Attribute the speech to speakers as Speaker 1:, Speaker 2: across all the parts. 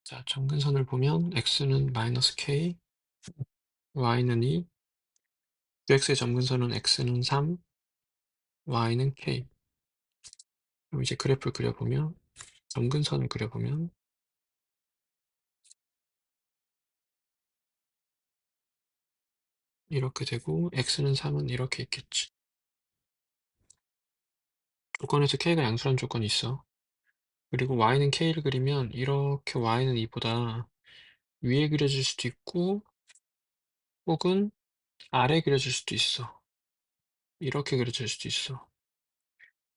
Speaker 1: 자, 점근선을 보면 x는 마이너스 k, y는 2, qx의 점근선은 x는 3, y는 k. 그럼 이제 그래프를 그려보면, 점근선을 그려보면, 이렇게 되고, x는 3은 이렇게 있겠지. 조건에서 k가 양수란 조건이 있어. 그리고 y는 k를 그리면, 이렇게 y는 2보다 위에 그려질 수도 있고, 혹은 아래 그려질 수도 있어. 이렇게 그려질 수도 있어.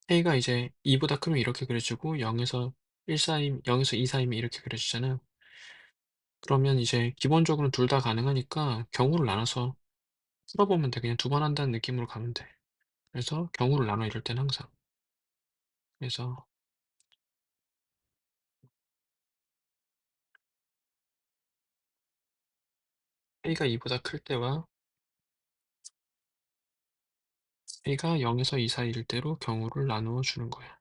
Speaker 1: k가 이제 2보다 크면 이렇게 그려지고, 0에서 1 사이, 0에서 2 사이면 이렇게 그려지잖아. 그러면 이제 기본적으로는 둘 다 가능하니까 경우를 나눠서 풀어보면 돼. 그냥 두 번 한다는 느낌으로 가면 돼. 그래서 경우를 나눠 이럴 땐 항상. 그래서 a가 2보다 클 때와 a가 0에서 2 사이일 때로 경우를 나누어 주는 거야.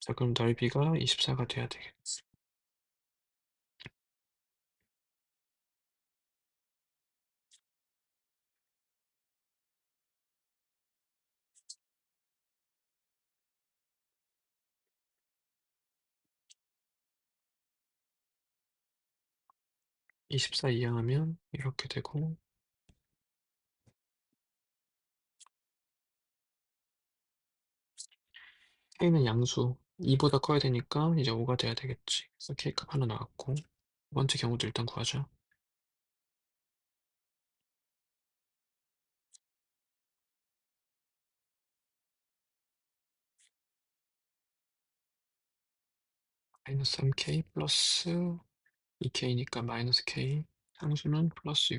Speaker 1: 자, 그럼 넓이가 24가 돼야 되겠지. 24 이항하면 이렇게 되고, k는 양수 2보다 커야 되니까 이제 5가 돼야 되겠지. 그래서 k값 하나 나왔고, 두 번째 경우도 일단 구하자. 마이너스 3k 플러스 2k니까 마이너스 k, 상수는 플러스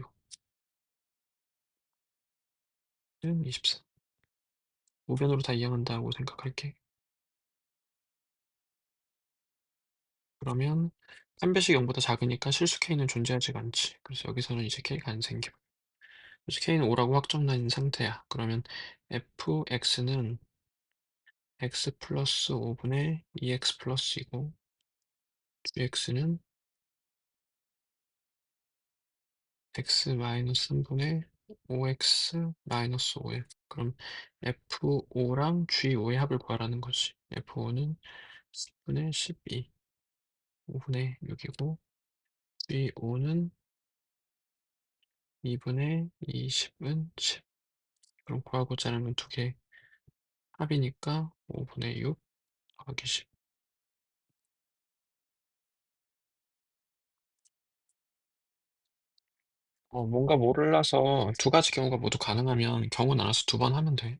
Speaker 1: 6는 24. 우변으로 다 이항한다고 생각할게. 그러면 3배식 0보다 작으니까 실수 k는 존재하지가 않지. 그래서 여기서는 이제 k가 안 생겨. 그래서 k는 5라고 확정난 상태야. 그러면 fx는 x 플러스 5분의 2x 플러스 2고, gx는 x 마이너스 3분의 5x 마이너스 5에. 그럼 f5랑 g5의 합을 구하라는 거지. f5는 10분의 12, 5분의 6이고, g5는 2분의 20은 10. 그럼 구하고자 하는 건 두 개 합이니까 5분의 6 더하기 10. 뭔가 몰라서 두 가지 경우가 모두 가능하면 경우 나눠서 두 번 하면 돼.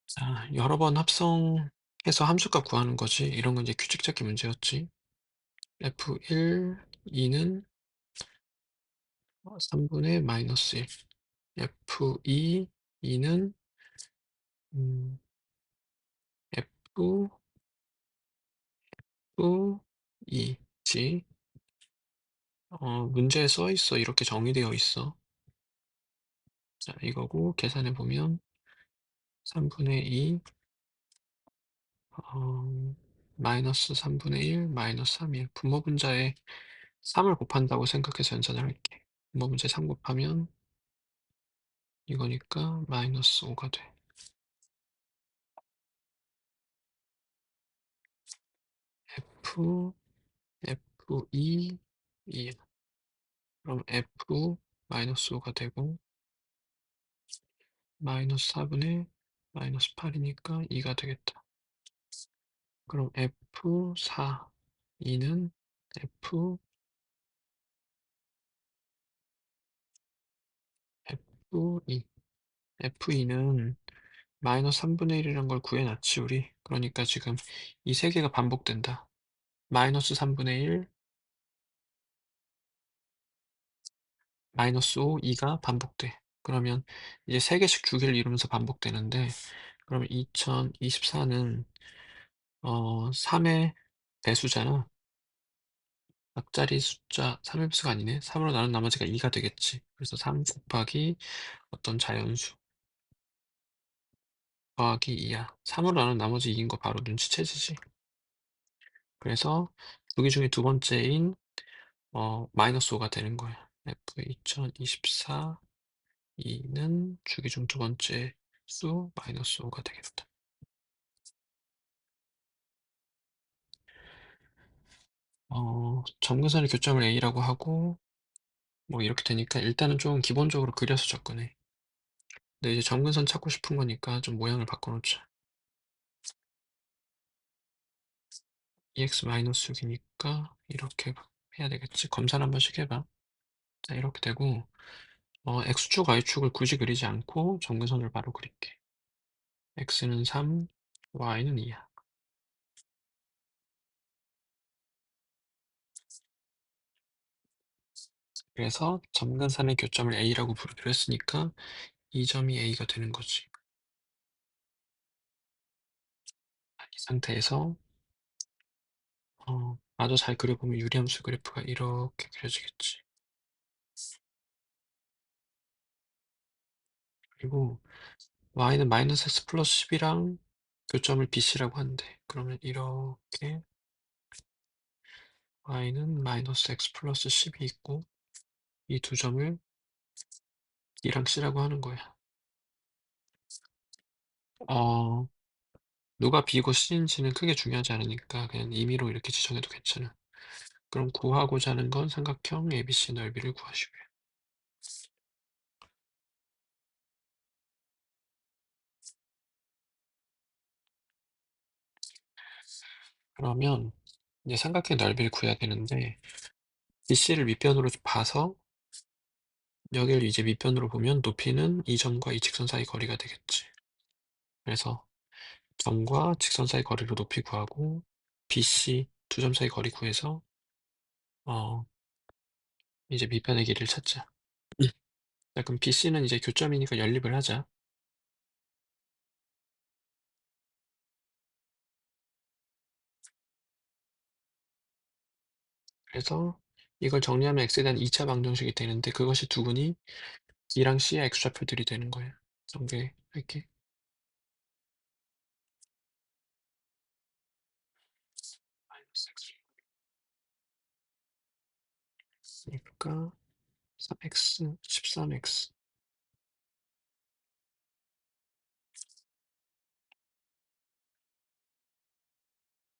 Speaker 1: 자, 여러 번 합성해서 함수값 구하는 거지. 이런 건 이제 규칙 찾기 문제였지. F1, 2는 3분의 마이너스 1. F2, 2는 F, 2지. 문제에 써 있어. 이렇게 정의되어 있어. 자, 이거고 계산해 보면 3분의 2 마이너스 3분의 1 마이너스 3이에요. 분모 분자에 3을 곱한다고 생각해서 연산을 할게. 분모 분자에 3 곱하면 이거니까 마이너스 5가 돼. F, F2, 2. 그럼 F 마이너스 5가 되고 마이너스 4분의 마이너스 8이니까 2가 되겠다. 그럼 F4, 2는 F2, F2는 마이너스 3분의 1이란 걸 구해놨지, 우리. 그러니까 지금 이 세 개가 반복된다. 마이너스 3분의 1, 마이너스 5, 2가 반복돼. 그러면 이제 세 개씩 주기를 이루면서 반복되는데, 그러면 2024는 3의 배수잖아. 앞자리 숫자 3의 배수가 아니네. 3으로 나눈 나머지가 2가 되겠지. 그래서 3 곱하기 어떤 자연수 더하기 2야. 3으로 나눈 나머지 2인 거 바로 눈치채지지. 그래서 두 개 중에 두 번째인 마이너스 5가 되는 거야. F 2024 2는 주기 중 두 번째 수 마이너스 5가 되겠다. 점근선의 교점을 A라고 하고 뭐 이렇게 되니까 일단은 좀 기본적으로 그려서 접근해. 근데 이제 점근선 찾고 싶은 거니까 좀 모양을 바꿔놓자. EX-6이니까 이렇게 해야 되겠지. 검사를 한 번씩 해봐. 자, 이렇게 되고 X축, Y축을 굳이 그리지 않고 점근선을 바로 그릴게. X는 3, Y는 2야. 그래서 점근선의 교점을 A라고 부르기로 했으니까 이 점이 A가 되는 거지. 이 상태에서 마저 잘 그려보면 유리함수 그래프가 이렇게 그려지겠지. 그리고 y는 마이너스 x 플러스 10이랑 교점을 BC라고 한대. 그러면 이렇게 y는 마이너스 x 플러스 10이 있고 이 두 점을 B랑 C라고 하는 거야. 어, 누가 B고 C인지는 크게 중요하지 않으니까 그냥 임의로 이렇게 지정해도 괜찮아. 그럼 구하고자 하는 건 삼각형 ABC 넓이를 구하시고요. 그러면 이제 삼각형 넓이를 구해야 되는데 BC를 밑변으로 봐서 여기를 이제 밑변으로 보면 높이는 이 점과 이 직선 사이 거리가 되겠지. 그래서 점과 직선 사이 거리로 높이 구하고 BC 두 점 사이 거리 구해서 어 이제 밑변의 길이를 찾자. 자, 그럼 BC는 이제 교점이니까 연립을 하자. 그래서 이걸 정리하면 x에 대한 2차 방정식이 되는데 그것이 두근이 B랑 C의 x좌표들이 되는 거야. 정리할게. 마이너스 x니까 3x, 13x.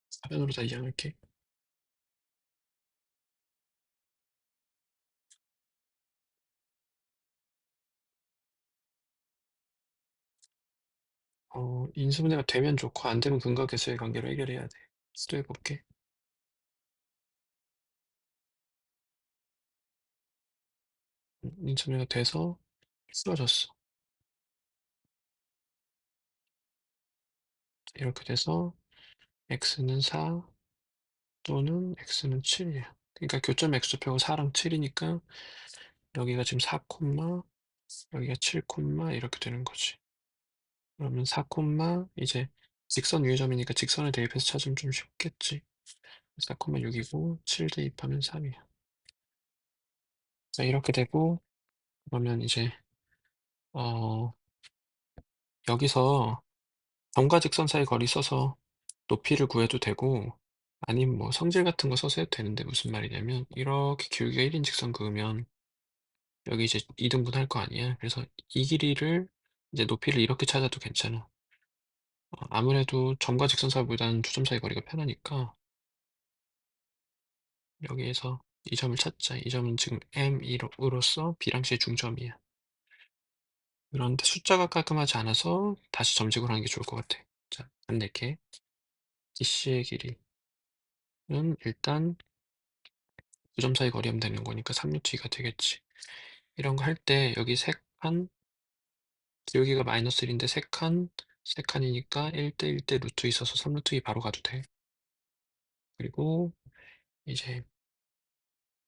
Speaker 1: 사변으로 다 이항할게. 인수분해가 되면 좋고 안 되면 근각계수의 관계로 해결해야 돼. 시도해볼게. 인수분해가 돼서 쓰러졌어. 이렇게 돼서 x는 4 또는 x는 7이야. 그러니까 교점 x좌표가 4랑 7이니까 여기가 지금 4 콤마 여기가 7 콤마 이렇게 되는 거지. 그러면 4 콤마 이제 직선 위의 점이니까 직선을 대입해서 찾으면 좀 쉽겠지. 4 콤마 6이고 7 대입하면 3이야. 자, 이렇게 되고 그러면 이제 어 여기서 점과 직선 사이 거리 써서 높이를 구해도 되고 아니면 뭐 성질 같은 거 써서 해도 되는데 무슨 말이냐면 이렇게 길이가 1인 직선 그으면 여기 이제 2등분 할 거 아니야. 그래서 이 길이를 이제 높이를 이렇게 찾아도 괜찮아. 아무래도 점과 직선 사이보다는 두 점 사이 거리가 편하니까 여기에서 이 점을 찾자. 이 점은 지금 M으로서 B랑 C의 중점이야. 그런데 숫자가 깔끔하지 않아서 다시 점직을 하는 게 좋을 것 같아. 자, 안 낼게. BC의 길이는 일단 두 점 사이 거리하면 되는 거니까 3루트 2가 되겠지. 이런 거 할 때 여기 세 칸, 여기가 마이너스 1인데 세 칸이니까 1대 1대 루트 있어서 3루트 2 바로 가도 돼. 그리고 이제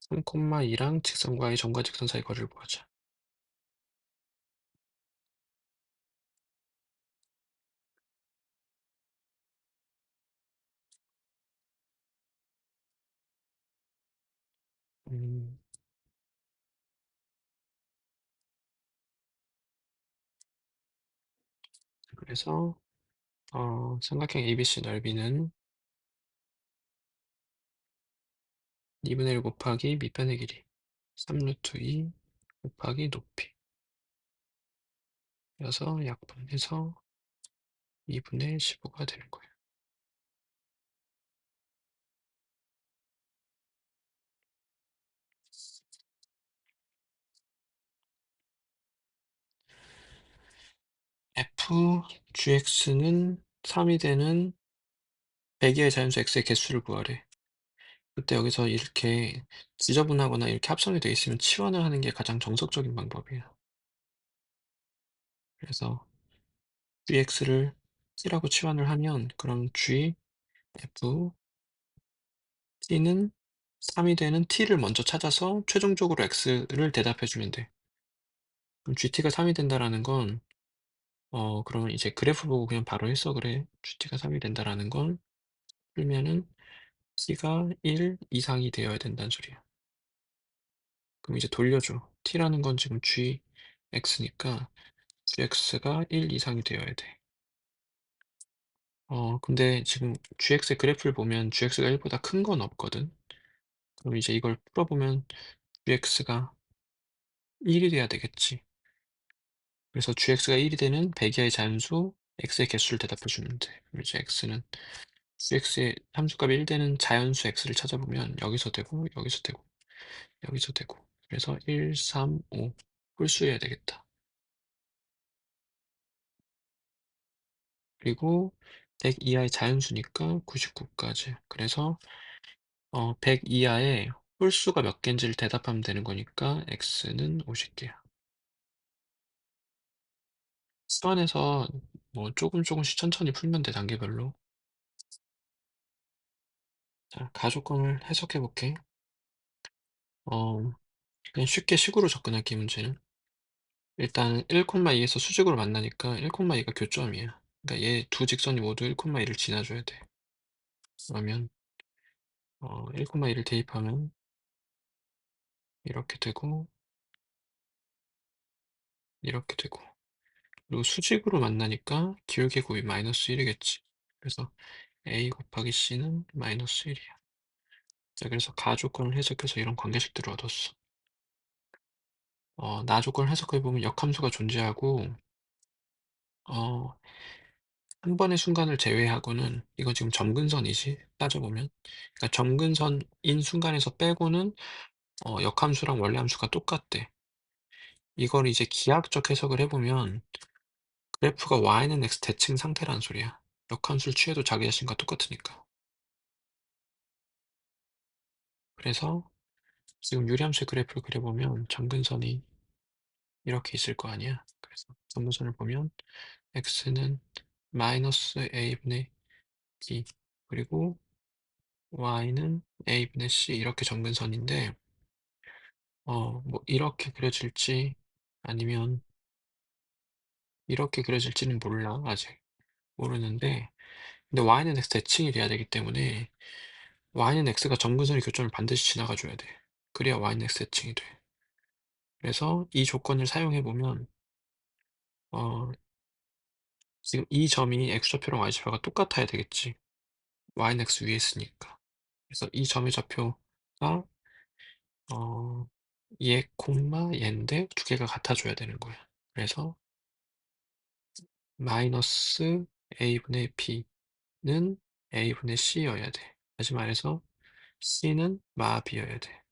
Speaker 1: 3,2랑 직선과의 점과 직선 사이 거리를 구하자. 음, 그래서 삼각형 ABC 넓이는 2분의 1 곱하기 밑변의 길이 3루트 2 곱하기 높이 여서 약분해서 2분의 15가 되는 거예요. fgx는 3이 되는 배기의 자연수 x의 개수를 구하래. 그때 여기서 이렇게 지저분하거나 이렇게 합성이 되어 있으면 치환을 하는 게 가장 정석적인 방법이에요. 그래서 gx를 t라고 치환을 하면 그럼 g, f, t는 3이 되는 t를 먼저 찾아서 최종적으로 x를 대답해 주면 돼. 그럼 gt가 3이 된다라는 건 그러면 이제 그래프 보고 그냥 바로 해석을 그래. gt가 3이 된다라는 건 풀면은 t가 1 이상이 되어야 된다는 소리야. 그럼 이제 돌려줘. t라는 건 지금 gx니까 gx가 1 이상이 되어야 돼. 근데 지금 gx의 그래프를 보면 gx가 1보다 큰 건 없거든. 그럼 이제 이걸 풀어보면 gx가 1이 돼야 되겠지. 그래서 gx가 1이 되는 배기의 자연수 x의 개수를 대답해 주면 돼. 그럼 이제 x는 gx의 함수값이 1 되는 자연수 x를 찾아보면 여기서 되고 여기서 되고 여기서 되고 그래서 1, 3, 5 홀수여야 되겠다. 그리고 100 이하의 자연수니까 99까지. 그래서 100 이하의 홀수가 몇 개인지를 대답하면 되는 거니까 x는 50개야. 수완에서 뭐 조금씩 천천히 풀면 돼, 단계별로. 자, 가조건을 해석해 볼게. 어, 그냥 쉽게 식으로 접근할게, 문제는. 일단 1,2에서 수직으로 만나니까 1,2가 교점이야. 그러니까 얘 두 직선이 모두 1,2를 지나줘야 돼. 그러면 1,2를 대입하면 이렇게 되고 이렇게 되고 그리고 수직으로 만나니까 기울기 곱이 마이너스 1이겠지. 그래서 a 곱하기 c는 마이너스 1이야. 자, 그래서 가 조건을 해석해서 이런 관계식들을 얻었어. 나 조건을 해석해보면 역함수가 존재하고 어, 한 번의 순간을 제외하고는 이건 지금 점근선이지 따져보면 그러니까 점근선인 순간에서 빼고는 역함수랑 원래함수가 똑같대. 이걸 이제 기하학적 해석을 해보면 그래프가 y는 x 대칭 상태라는 소리야. 역함수를 취해도 자기 자신과 똑같으니까. 그래서 지금 유리함수의 그래프를 그려보면 점근선이 이렇게 있을 거 아니야. 그래서 점근선을 보면 x는 마이너스 a분의 b 그리고 y는 a분의 c 이렇게 점근선인데 뭐 이렇게 그려질지 아니면 이렇게 그려질지는 몰라. 아직 모르는데 근데 y는 x 대칭이 돼야 되기 때문에 y는 x가 점근선의 교점을 반드시 지나가 줘야 돼. 그래야 y는 x 대칭이 돼. 그래서 이 조건을 사용해 보면 어 지금 이 점이 x좌표랑 y좌표가 똑같아야 되겠지. y는 x 위에 있으니까. 그래서 이 점의 좌표가 어 얘 콤마 얘인데 두 개가 같아줘야 되는 거야. 그래서 마이너스 a분의 b는 a분의 c여야 돼. 다시 말해서 c는 마 b여야 돼.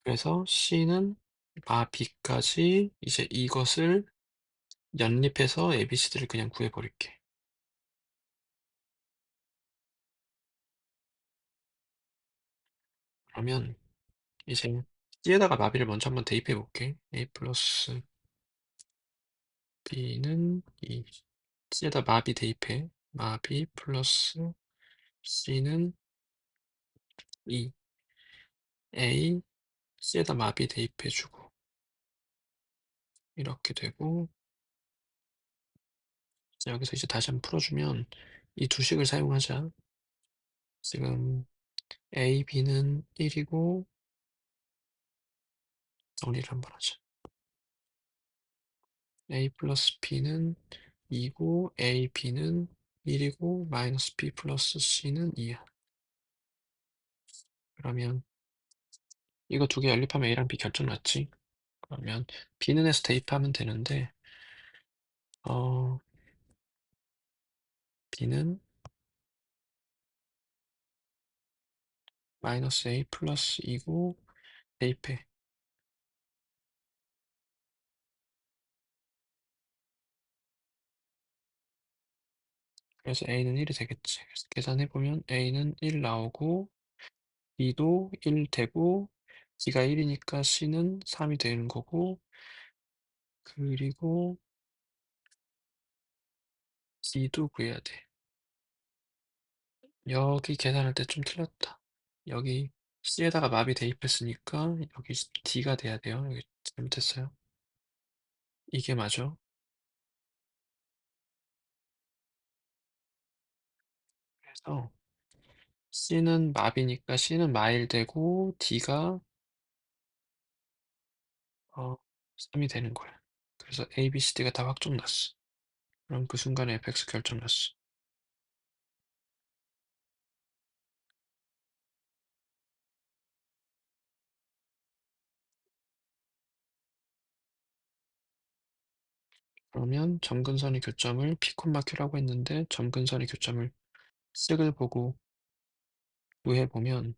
Speaker 1: 그래서 c는 마 b까지 이제 이것을 연립해서 ABC들을 그냥 구해버릴게. 그러면 이제 C에다가 마비를 먼저 한번 대입해 볼게. A 플러스 B는 2. C에다 마비 대입해. 마비 플러스 C는 2. A C에다 마비 대입해주고 이렇게 되고 자, 여기서 이제 다시 한번 풀어주면 이 두 식을 사용하자. 지금 A, B는 1이고 정리를 한번 하자. a 플러스 b는 2고 a, b는 1이고 마이너스 b 플러스 c는 2야. 그러면 이거 두 개 연립하면 a랑 b 결정 났지? 그러면 b는 에서 대입하면 되는데 어 b는 마이너스 a 플러스 2고 대입해. 그래서 a는 1이 되겠지. 그래서 계산해보면 a는 1 나오고 b도 1 되고 b가 1이니까 c는 3이 되는 거고 그리고 d도 구해야 돼. 여기 계산할 때 좀 틀렸다. 여기 c에다가 마비 대입했으니까 여기 d가 돼야 돼요. 여기 잘못했어요. 이게 맞아. 그래서 c는 마비니까 c는 마일 되고 d가 3이 되는 거야. 그래서 A, B, C, D가 다 확정 났어. 그럼 그 순간에 fx 결정 났어. 그러면 점근선의 교점을 P, Q라고 했는데 점근선의 교점을 쓱을 보고 구해보면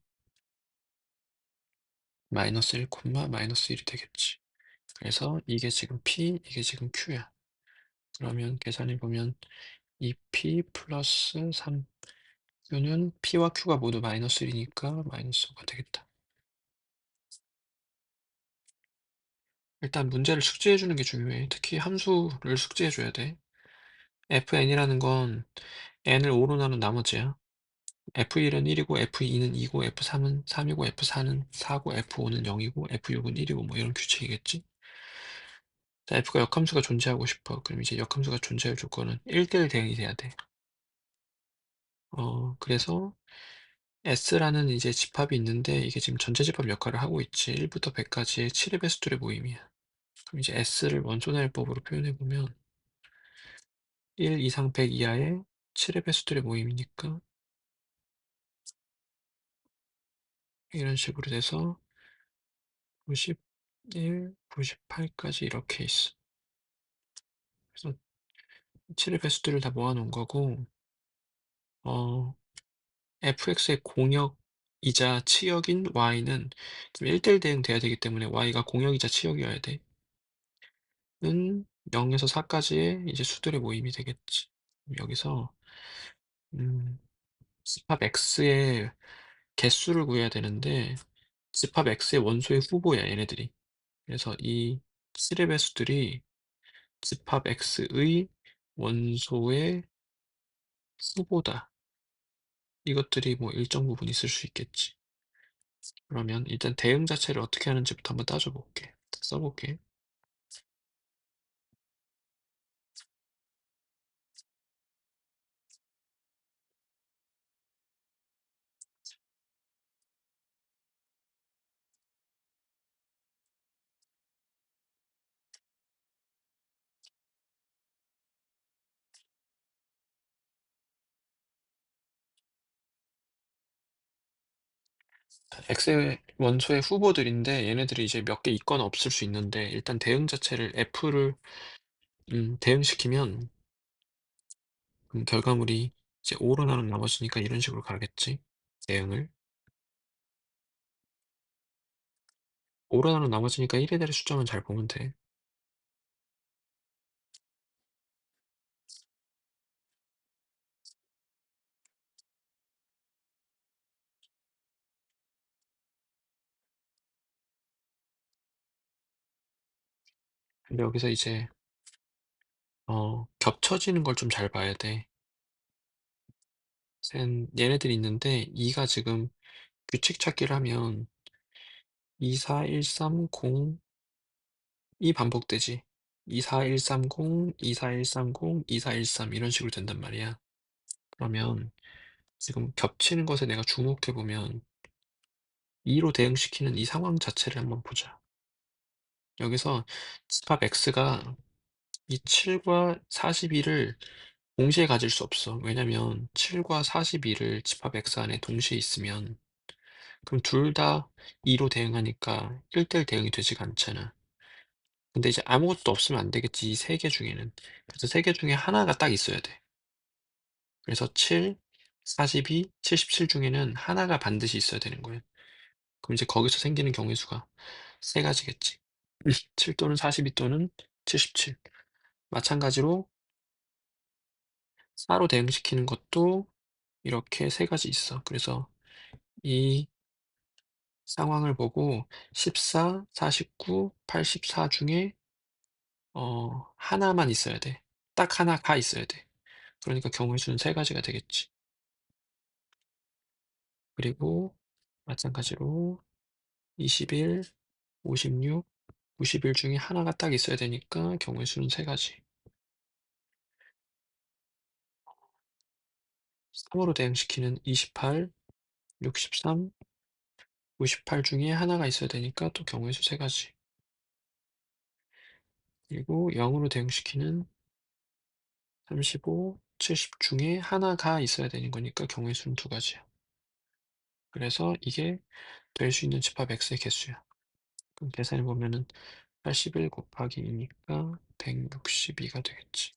Speaker 1: 마이너스 1, 마이너스 1이 되겠지. 그래서 이게 지금 P, 이게 지금 Q야. 그러면 계산해보면 2P 플러스 3Q는 P와 Q가 모두 마이너스 1이니까 마이너스 5가 되겠다. 일단 문제를 숙지해주는 게 중요해. 특히 함수를 숙지해줘야 돼. fn이라는 건 n을 5로 나눈 나머지야. f1은 1이고 f2는 2고 f3은 3이고 f4는 4고 f5는 0이고 f6은 1이고 뭐 이런 규칙이겠지. 자, f가 역함수가 존재하고 싶어. 그럼 이제 역함수가 존재할 조건은 1대1 대응이 돼야 돼. 그래서 S라는 이제 집합이 있는데 이게 지금 전체 집합 역할을 하고 있지. 1부터 100까지의 7의 배수들의 모임이야. 그럼 이제 S를 원소나일법으로 표현해보면 1 이상 100 이하의 7의 배수들의 모임이니까 이런 식으로 돼서 91, 98까지 이렇게 있어. 그래서 7의 배수들을 다 모아놓은 거고 어, fx의 공역이자 치역인 y는 좀 1대1 대응 돼야 되기 때문에 y가 공역이자 치역이어야 돼. 는 0에서 4까지의 이제 수들의 모임이 되겠지. 여기서 집합 x의 개수를 구해야 되는데 집합 x의 원소의 후보야 얘네들이. 그래서 이 7의 배수들이 집합 x의 원소의 후보다. 이것들이 뭐 일정 부분 있을 수 있겠지. 그러면 일단 대응 자체를 어떻게 하는지부터 한번 따져볼게. 써볼게. X의 원소의 후보들인데 얘네들이 이제 몇 개 있거나 없을 수 있는데 일단 대응 자체를 F를 대응시키면 결과물이 이제 5로 나눈 나머지니까 이런 식으로 가겠지. 대응을 5로 나눈 나머지니까 1에 대한 숫자만 잘 보면 돼. 근데 여기서 이제 겹쳐지는 걸 좀 잘 봐야 돼. 얘네들이 있는데 2가 지금 규칙 찾기를 하면 2, 4, 1, 3, 0 이 반복되지. 24130, 24130, 2413 이런 식으로 된단 말이야. 그러면 지금 겹치는 것에 내가 주목해 보면 2로 대응시키는 이 상황 자체를 한번 보자. 여기서 집합 x가 이 7과 42를 동시에 가질 수 없어. 왜냐면 7과 42를 집합 x 안에 동시에 있으면 그럼 둘 다 2로 대응하니까 1대1 대응이 되지가 않잖아. 근데 이제 아무것도 없으면 안 되겠지, 이 세 개 중에는. 그래서 세 개 중에 하나가 딱 있어야 돼. 그래서 7, 42, 77 중에는 하나가 반드시 있어야 되는 거예요. 그럼 이제 거기서 생기는 경우의 수가 세 가지겠지. 7 또는 42 또는 77. 마찬가지로 4로 대응시키는 것도 이렇게 세 가지 있어. 그래서 이 상황을 보고 14, 49, 84 중에 하나만 있어야 돼. 딱 하나가 있어야 돼. 그러니까 경우의 수는 세 가지가 되겠지. 그리고 마찬가지로 21, 56, 91 중에 하나가 딱 있어야 되니까 경우의 수는 세 가지. 3으로 대응시키는 28, 63, 58 중에 하나가 있어야 되니까 또 경우의 수 세 가지. 그리고 0으로 대응시키는 35, 70 중에 하나가 있어야 되는 거니까 경우의 수는 두 가지야. 그래서 이게 될 수 있는 집합 x의 개수야. 그럼 계산해 보면은 81 곱하기 2니까 162가 되겠지.